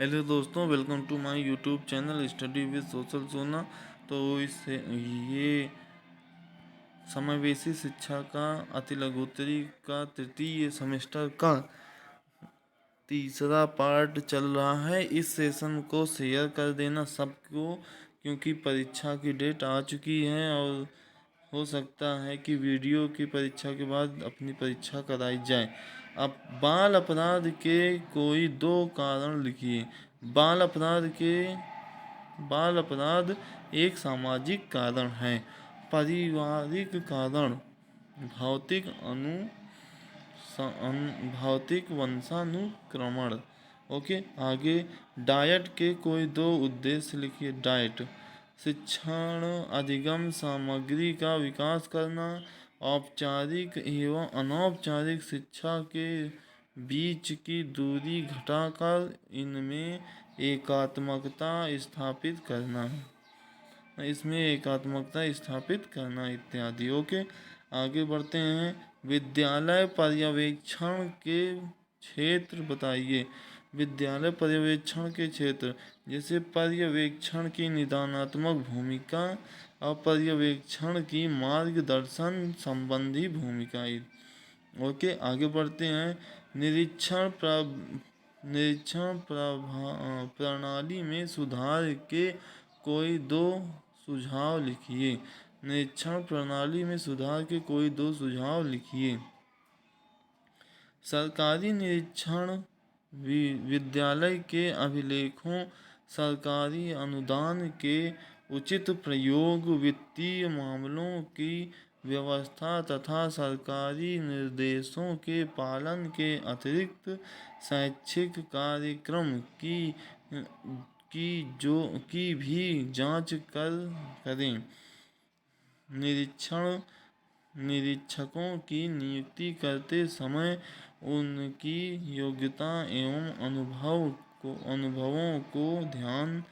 Hello दोस्तों, welcome to my YouTube channel study with social Sona. तो इससे ये समावेशी शिक्षा का अतिलघुत्तरी का तृतीय सेमेस्टर का तीसरा पार्ट चल रहा है। इस सेशन को शेयर कर देना सबको, क्योंकि परीक्षा की डेट आ चुकी है और हो सकता है कि वीडियो की परीक्षा के बाद अपनी परीक्षा कराई जाए। अब बाल अपराध के कोई दो कारण लिखिए। बाल अपराध के बाल अपराध एक सामाजिक कारण है। पारिवारिक कारण, भौतिक भौतिक वंशानुक्रमण। ओके, आगे डाइट के कोई दो उद्देश्य लिखिए। डाइट शिक्षण अधिगम सामग्री का विकास करना। औपचारिक एवं अनौपचारिक शिक्षा के बीच की दूरी घटाकर इनमें एकात्मकता स्थापित करना इत्यादि। ओके, आगे बढ़ते हैं। विद्यालय पर्यवेक्षण के क्षेत्र बताइए। विद्यालय पर्यवेक्षण के क्षेत्र जैसे पर्यवेक्षण की निदानात्मक भूमिका और पर्यवेक्षण की मार्गदर्शन संबंधी भूमिका। ओके, आगे बढ़ते हैं। प्रणाली में सुधार के कोई दो सुझाव लिखिए। निरीक्षण प्रणाली में सुधार के कोई दो सुझाव लिखिए। सरकारी निरीक्षण विद्यालय के अभिलेखों, सरकारी अनुदान के उचित प्रयोग, वित्तीय मामलों की व्यवस्था तथा सरकारी निर्देशों के पालन के अतिरिक्त शैक्षिक कार्यक्रम की भी जांच करें। निरीक्षकों की नियुक्ति करते समय उनकी योग्यता एवं अनुभवों को ध्यान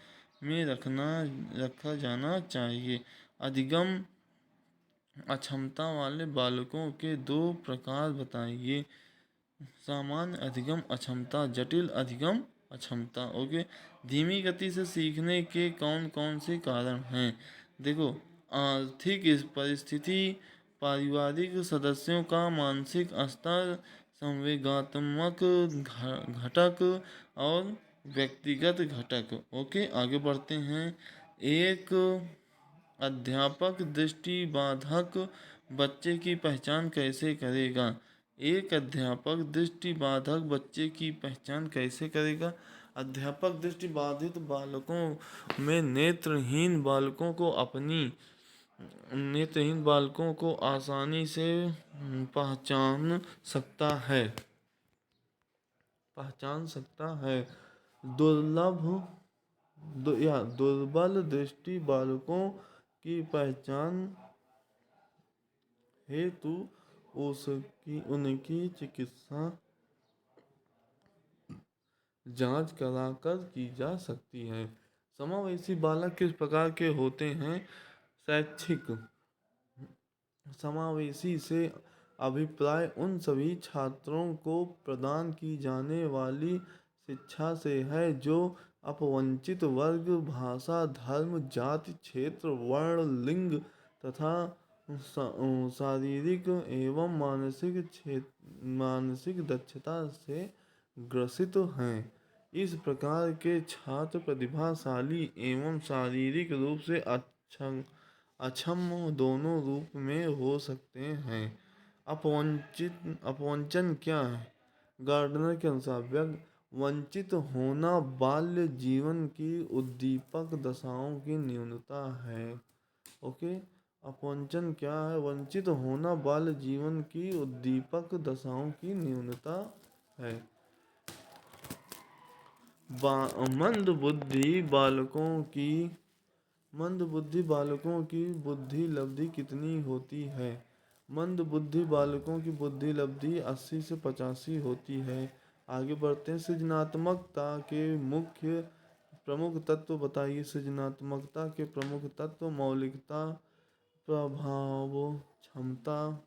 में रखा जाना चाहिए। अधिगम अक्षमता वाले बालकों के दो प्रकार बताइए। सामान्य अधिगम अक्षमता, जटिल अधिगम अक्षमता। ओके, धीमी गति से सीखने के कौन कौन से कारण हैं? देखो, आर्थिक परिस्थिति, पारिवारिक सदस्यों का मानसिक स्तर, संवेगात्मक घटक और व्यक्तिगत घटक। ओके, आगे बढ़ते हैं। एक अध्यापक दृष्टिबाधक बच्चे की पहचान कैसे करेगा? एक अध्यापक दृष्टिबाधक बच्चे की पहचान कैसे करेगा? अध्यापक दृष्टिबाधित बालकों में नेत्रहीन बालकों को आसानी से पहचान सकता है। दुर्बल दृष्टि बालकों की पहचान हेतु उनकी चिकित्सा जांच कराकर की जा सकती है। समावेशी बालक किस प्रकार के होते हैं? शैक्षिक समावेशी से अभिप्राय उन सभी छात्रों को प्रदान की जाने वाली शिक्षा से है जो अपवंचित वर्ग, भाषा, धर्म, जाति, क्षेत्र, वर्ण, लिंग तथा शारीरिक एवं मानसिक दक्षता से ग्रसित हैं। इस प्रकार के छात्र प्रतिभाशाली एवं शारीरिक रूप से अक्षम दोनों रूप में हो सकते हैं। अपवंचन क्या है? गार्डनर के अनुसार वंचित होना बाल्य जीवन की उद्दीपक दशाओं की न्यूनता है। ओके, अपवंचन क्या है? वंचित होना बाल्य जीवन की उद्दीपक दशाओं की न्यूनता है। मंद बुद्धि बालकों की बुद्धि लब्धि कितनी होती है? मंद बुद्धि बालकों की बुद्धि लब्धि 80 से 85 होती है। आगे बढ़ते हैं। सृजनात्मकता के प्रमुख तत्व बताइए। सृजनात्मकता के प्रमुख तत्व: मौलिकता, प्रभाव क्षमता,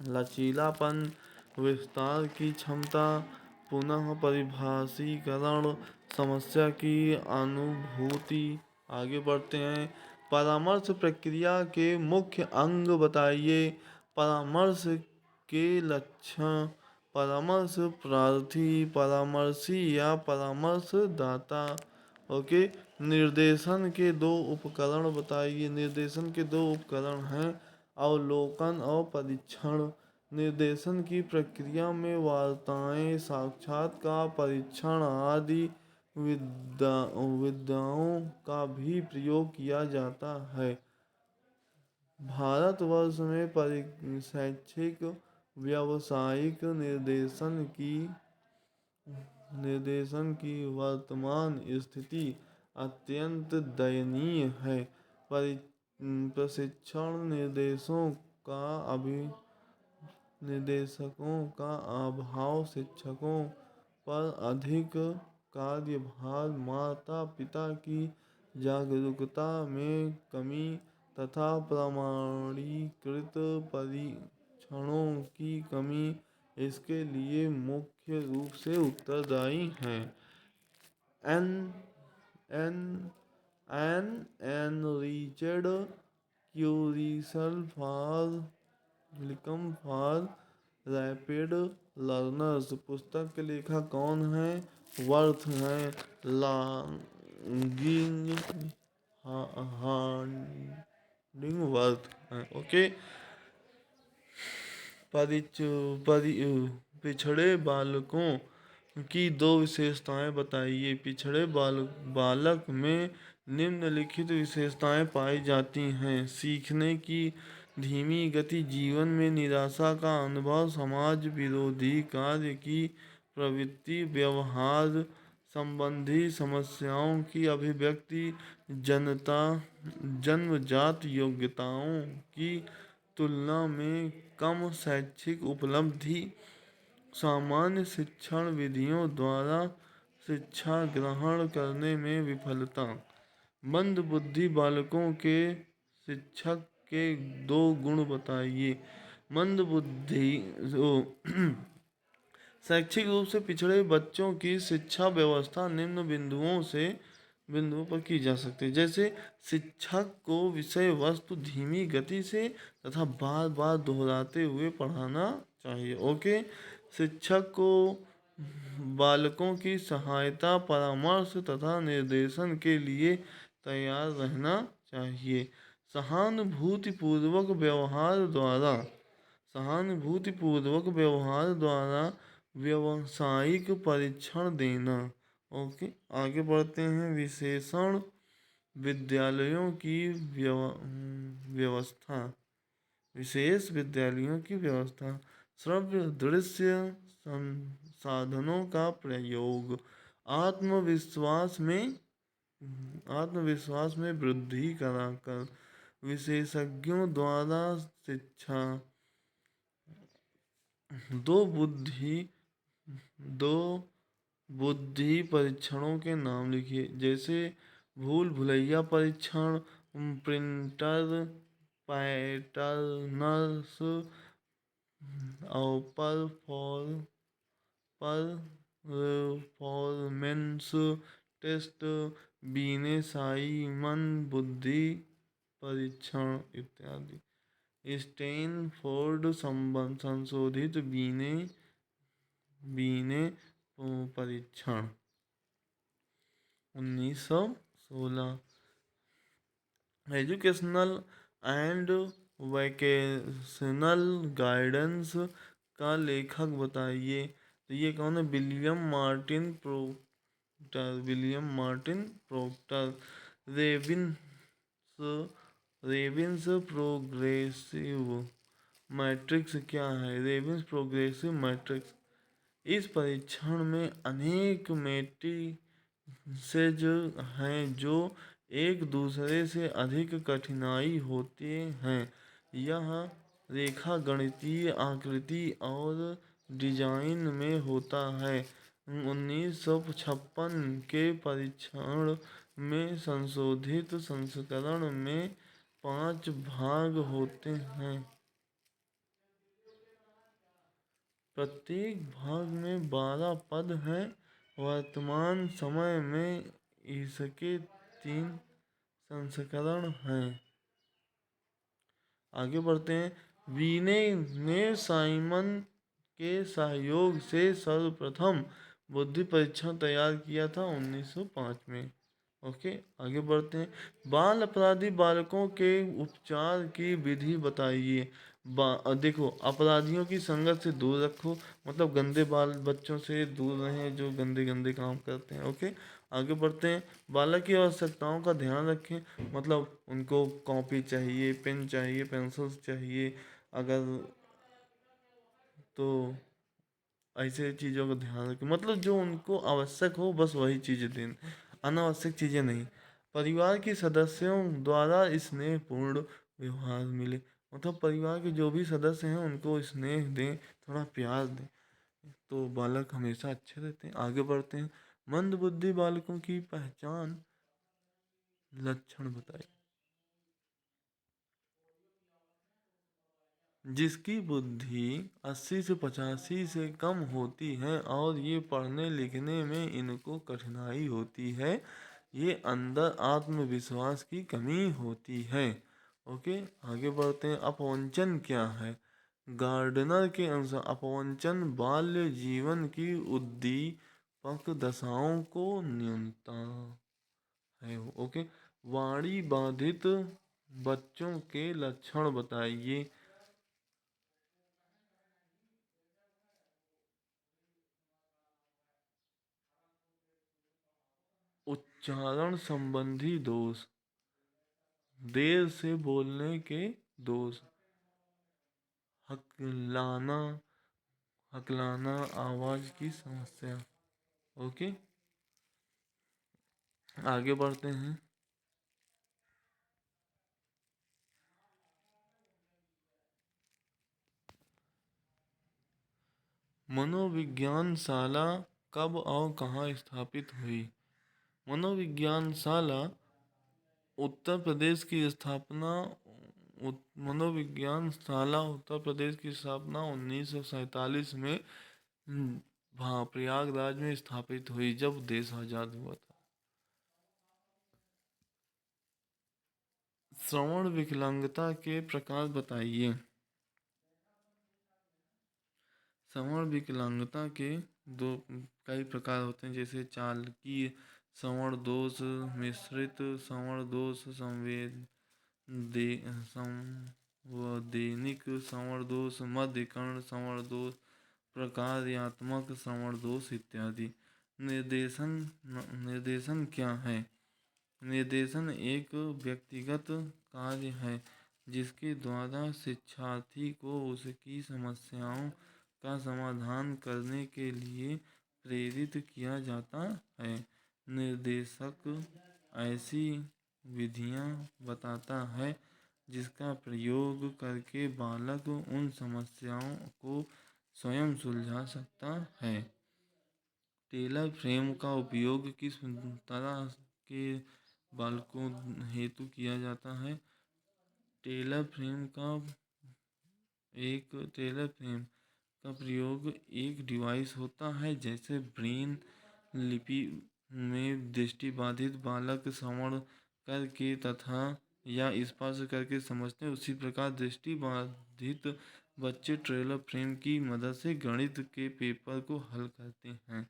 लचीलापन, विस्तार की क्षमता, पुनः परिभाषीकरण, समस्या की अनुभूति। आगे बढ़ते हैं। परामर्श प्रक्रिया के मुख्य अंग बताइए। परामर्श के लक्षण। परामर्श प्रार्थी, परामर्शी या परामर्शदाता। ओके। निर्देशन के दो उपकरण बताइए। निर्देशन के दो उपकरण हैं अवलोकन और परीक्षण। निर्देशन की प्रक्रिया में वार्ताएं, साक्षात्कार, परीक्षण आदि विधाओं का भी प्रयोग किया जाता है। भारतवर्ष में शैक्षिक व्यावसायिक निर्देशन की वर्तमान स्थिति अत्यंत दयनीय है। प्रशिक्षण निर्देशकों का अभाव, शिक्षकों पर अधिक कार्यभार, माता पिता की जागरूकता में कमी तथा प्रमाणीकृत परीक्षणों की कमी इसके लिए मुख्य रूप से उत्तरदायी हैं। En en en enriched curriculum for rapid learners. पुस्तक के लेखक कौन है? वर्थ हैं। लॉन्गिंग हार्डिंग वर्थ हैं। ओके। पिछड़े बालकों की दो विशेषताएं बताइए। पिछड़े बालक में निम्नलिखित विशेषताएं पाई जाती हैं। सीखने की धीमी गति, जीवन में निराशा का अनुभव, समाज विरोधी कार्य की प्रवृत्ति, व्यवहार संबंधी समस्याओं की अभिव्यक्ति, जन्मजात योग्यताओं की तुलना में कम शैक्षिक उपलब्धि, सामान्य शिक्षण विधियों द्वारा शिक्षा ग्रहण करने में विफलता। मंदबुद्धि बालकों के शिक्षक के दो गुण बताइए। मंदबुद्धि शैक्षिक रूप से पिछड़े बच्चों की शिक्षा व्यवस्था निम्न बिंदुओं पर की जा सकती है। जैसे शिक्षक को विषय वस्तु धीमी गति से तथा बार बार दोहराते हुए पढ़ाना चाहिए। ओके। शिक्षक को बालकों की सहायता, परामर्श तथा निर्देशन के लिए तैयार रहना चाहिए। सहानुभूतिपूर्वक व्यवहार द्वारा व्यावसायिक परीक्षण देना। ओके। आगे बढ़ते हैं। विशेषण विद्यालयों की व्यवस्था। विशेष विद्यालयों की व्यवस्था। श्रव्य दृश्य संसाधनों का प्रयोग। आत्मविश्वास में वृद्धि कराकर विशेषज्ञों द्वारा शिक्षा। दो बुद्धि परीक्षणों के नाम लिखिए। जैसे भूल भुलैया परीक्षण, प्रिंटर पैटर्नर्स और परफॉर्मेंस टेस्ट, बीने साइमन बुद्धि परीक्षण इत्यादि। स्टैनफोर्ड संशोधित बीने परीक्षण 1916। एजुकेशनल एंड वोकेशनल गाइडेंस का लेखक बताइए। तो ये कौन है? William Martin Proctor. Raven's progressive matrix क्या है? Raven's progressive matrix. इस परीक्षण में अनेक मैट्रिसेज हैं जो एक दूसरे से अधिक कठिनाई होते हैं। यह रेखा गणितीय आकृति और डिजाइन में होता है। 1956 के परीक्षण में संशोधित संस्करण में 5 भाग होते हैं। प्रत्येक भाग में 12 पद हैं वर्तमान समय में इसके 3 संस्करण हैं। आगे बढ़ते हैं। वीने ने साइमन के सहयोग से सर्वप्रथम बुद्धि परीक्षण तैयार किया था 1905 में। ओके, आगे बढ़ते हैं। बाल अपराधी बालकों के उपचार की विधि बताइए। देखो, अपराधियों की संगत से दूर रखो, मतलब गंदे बाल बच्चों से दूर रहें जो गंदे गंदे काम करते हैं। ओके, आगे बढ़ते हैं। बालक की आवश्यकताओं का ध्यान रखें, मतलब उनको कॉपी चाहिए, पेन चाहिए, पेंसिल्स चाहिए, अगर तो ऐसे चीज़ों का ध्यान रखें, मतलब जो उनको आवश्यक हो बस वही चीज़ें दें, अनावश्यक चीज़ें नहीं। परिवार के सदस्यों द्वारा स्नेहपूर्ण व्यवहार मिले, मतलब परिवार के जो भी सदस्य हैं उनको स्नेह दें, थोड़ा प्यार दें, तो बालक हमेशा अच्छे रहते हैं। आगे बढ़ते हैं। मंदबुद्धि बालकों की पहचान, लक्षण बताइए। जिसकी बुद्धि 80 से 85 से कम होती है और ये पढ़ने लिखने में इनको कठिनाई होती है, ये अंदर आत्मविश्वास की कमी होती है। ओके, आगे बढ़ते हैं। अपवंचन क्या है? गार्डनर के अनुसार अपवंचन बाल्य जीवन की उद्दीपक दशाओं को न्यूनतम है। ओके, वाणी बाधित बच्चों के लक्षण बताइए। उच्चारण संबंधी दोष, देर से बोलने के दोष, हकलाना हकलाना आवाज की समस्या। ओके, आगे बढ़ते हैं। मनोविज्ञान शाला कब और कहाँ स्थापित हुई? मनोविज्ञान शाला उत्तर प्रदेश की स्थापना मनोविज्ञान शाला उत्तर प्रदेश की स्थापना 1947 में प्रयागराज में स्थापित हुई, जब देश आजाद हुआ था। श्रवण विकलांगता के प्रकार बताइए। श्रवण विकलांगता के दो कई प्रकार होते हैं, जैसे चालकीय श्रवण दोष, मिश्रित श्रवण दोष, संवैधानिक श्रवण दोष, मध्यकर्ण श्रवण दोष, प्रकार्यात्मक श्रवण दोष इत्यादि। निर्देशन निर्देशन क्या है? निर्देशन एक व्यक्तिगत कार्य है जिसके द्वारा शिक्षार्थी को उसकी समस्याओं का समाधान करने के लिए प्रेरित किया जाता है। निर्देशक ऐसी विधियां बताता है जिसका प्रयोग करके बालक उन समस्याओं को स्वयं सुलझा सकता है। टेलर फ्रेम का उपयोग किस तरह के बालकों हेतु किया जाता है? टेलर फ्रेम का प्रयोग एक डिवाइस होता है, जैसे ब्रेन लिपि में दृष्टिबाधित बालक श्रवण करके तथा या स्पर्श करके समझते हैं, उसी प्रकार दृष्टिबाधित बच्चे टेलर फ्रेम की मदद से गणित के पेपर को हल करते हैं।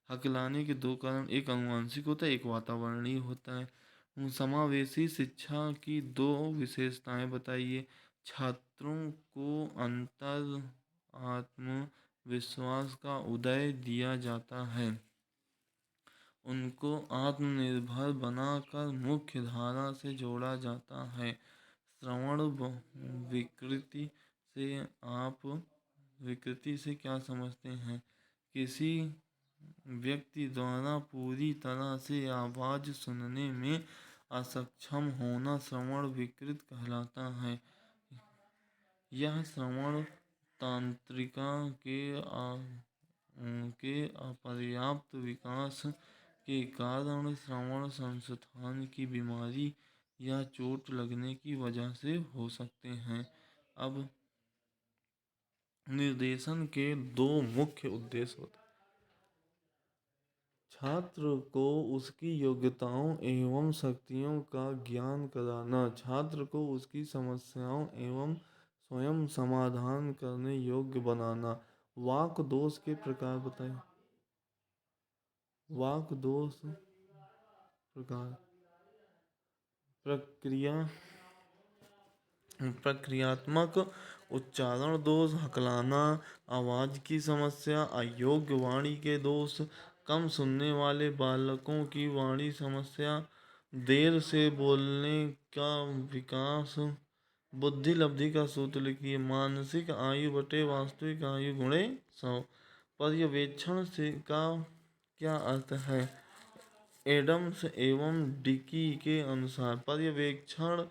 हकलाने के दो कारण, एक आनुवंशिक होता है, एक वातावरणीय होता है। समावेशी शिक्षा की दो विशेषताएं बताइए। छात्रों को अंतर आत्मविश्वास का उदय दिया जाता है, उनको आत्मनिर्भर बनाकर मुख्य धारा से जोड़ा जाता है। श्रवण विकृति से आप विकृति से क्या समझते हैं? किसी व्यक्ति द्वारा पूरी तरह से आवाज सुनने में असक्षम होना श्रवण विकृत कहलाता है। यह श्रवण तंत्रिका के अपर्याप्त विकास के कारण श्रवण संस्थान की बीमारी या चोट लगने की वजह से हो सकते हैं। अब निर्देशन के दो मुख्य उद्देश्य होते हैं। छात्र को उसकी योग्यताओं एवं शक्तियों का ज्ञान कराना, छात्र को उसकी समस्याओं एवं स्वयं समाधान करने योग्य बनाना। वाक दोष के प्रकार बताएं। वाक दोष प्रकार प्रक्रिया प्रक्रियात्मक उच्चारण दोष, हकलाना, आवाज़ की समस्या, अयोग्य वाणी के दोष, कम सुनने वाले बालकों की वाणी समस्या, देर से बोलने का विकास, बुद्धि लब्धि का सूत्र लिखिए। मानसिक आयु बटे वास्तविक आयु गुणे 100। पर्यवेक्षण से का क्या अर्थ है? एडम्स एवं डिकी के अनुसार पर्यवेक्षण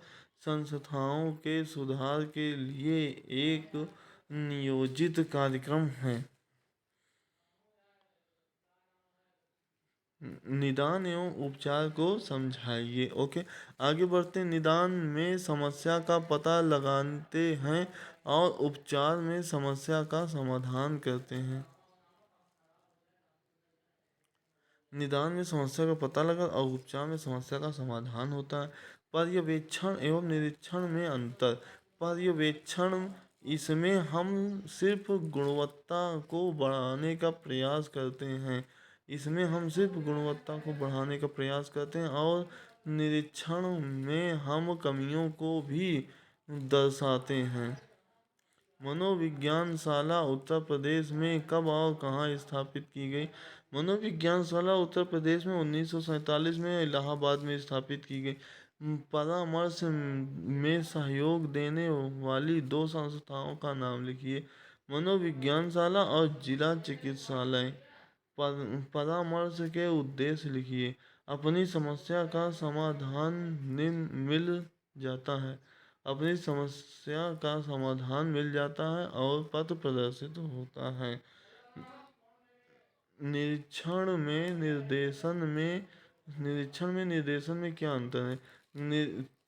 संस्थाओं के सुधार के लिए एक नियोजित कार्यक्रम है। निदान एवं उपचार को समझाइए। ओके, आगे बढ़ते हैं। निदान में समस्या का पता लगाते हैं और उपचार में समस्या का समाधान करते हैं। निदान में समस्या का पता लगा और उपचार में समस्या का समाधान होता है। पर्यवेक्षण एवं निरीक्षण में अंतर। पर्यवेक्षण, इसमें हम सिर्फ गुणवत्ता को बढ़ाने का प्रयास करते हैं। इसमें हम सिर्फ गुणवत्ता को बढ़ाने का प्रयास करते हैं और निरीक्षण में हम कमियों को भी दर्शाते हैं। मनोविज्ञानशाला उत्तर प्रदेश में कब और कहाँ स्थापित की गई? मनोविज्ञानशाला उत्तर प्रदेश में 1947 में इलाहाबाद में स्थापित की गई। परामर्श में सहयोग देने वाली दो संस्थाओं का नाम लिखिए। मनोविज्ञानशाला और जिला चिकित्सालय। परामर्श के उद्देश्य लिखिए। अपनी समस्या का समाधान मिल जाता है। अपनी समस्या का समाधान मिल जाता है और पथ प्रदर्शित होता है। निरीक्षण में निर्देशन में क्या अंतर है?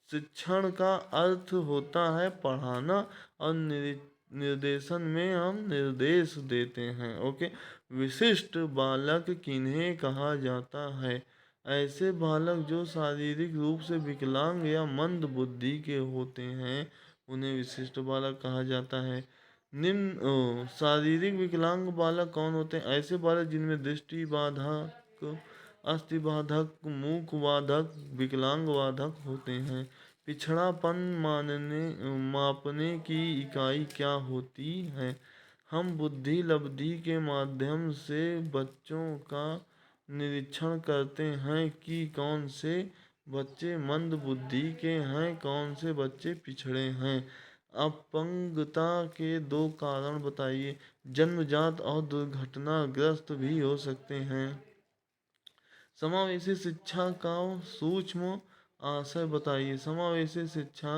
शिक्षण का अर्थ होता है पढ़ाना और निर्देशन में हम निर्देश देते हैं। ओके, विशिष्ट बालक किन्हें कहा जाता है? ऐसे बालक जो शारीरिक रूप से विकलांग या मंद बुद्धि के होते हैं उन्हें विशिष्ट बालक कहा जाता है। शारीरिक विकलांग बालक कौन होते हैं? ऐसे बालक जिनमें दृष्टि बाधक, अस्थि बाधक, मूक बाधक, विकलांग बाधक होते हैं। पिछड़ापन मापने की इकाई क्या होती है? हम बुद्धि लब्धि के माध्यम से बच्चों का निरीक्षण करते हैं कि कौन से बच्चे मंद बुद्धि के हैं, कौन से बच्चे पिछड़े हैं। अपंगता के 2 कारण बताइए। जन्मजात और दुर्घटनाग्रस्त भी हो सकते हैं। समावेशी शिक्षा का सूक्ष्म आशय बताइए। समावेशी शिक्षा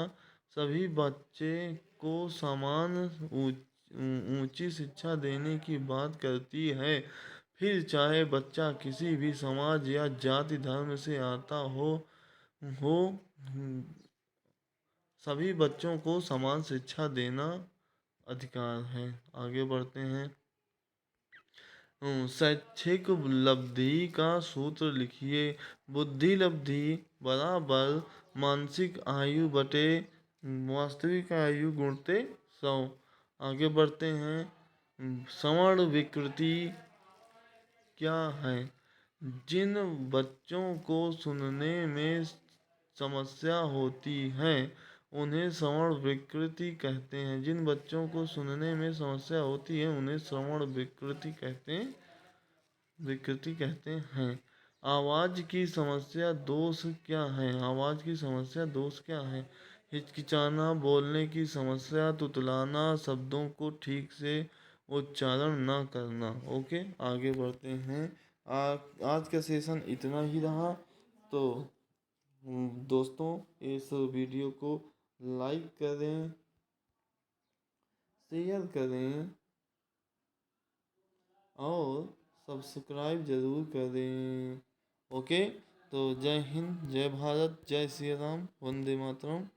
सभी बच्चे को समान ऊंची शिक्षा देने की बात करती है। फिर चाहे बच्चा किसी भी समाज या जाति धर्म से आता हो सभी बच्चों को समान शिक्षा देना अधिकार है। आगे बढ़ते हैं। शैक्षिक लब्धि का सूत्र लिखिए। बुद्धि लब्धि बराबर मानसिक आयु बटे वास्तविक आयु गुणते 100। आगे बढ़ते हैं। श्रवण विकृति क्या है? जिन बच्चों को सुनने में समस्या होती है उन्हें श्रवण विकृति कहते हैं। जिन बच्चों को सुनने में समस्या होती है उन्हें श्रवण विकृति कहते हैं। आवाज़ की समस्या दोष क्या है? आवाज़ की समस्या दोष क्या है? हिचकिचाना, बोलने की समस्या, तुतलाना, शब्दों को ठीक से उच्चारण ना करना। ओके, आगे बढ़ते हैं। आज का सेशन इतना ही रहा। तो दोस्तों, इस वीडियो को लाइक करें, शेयर करें और सब्सक्राइब जरूर करें। ओके, तो जय हिंद, जय भारत, जय श्री राम, वंदे मातरम।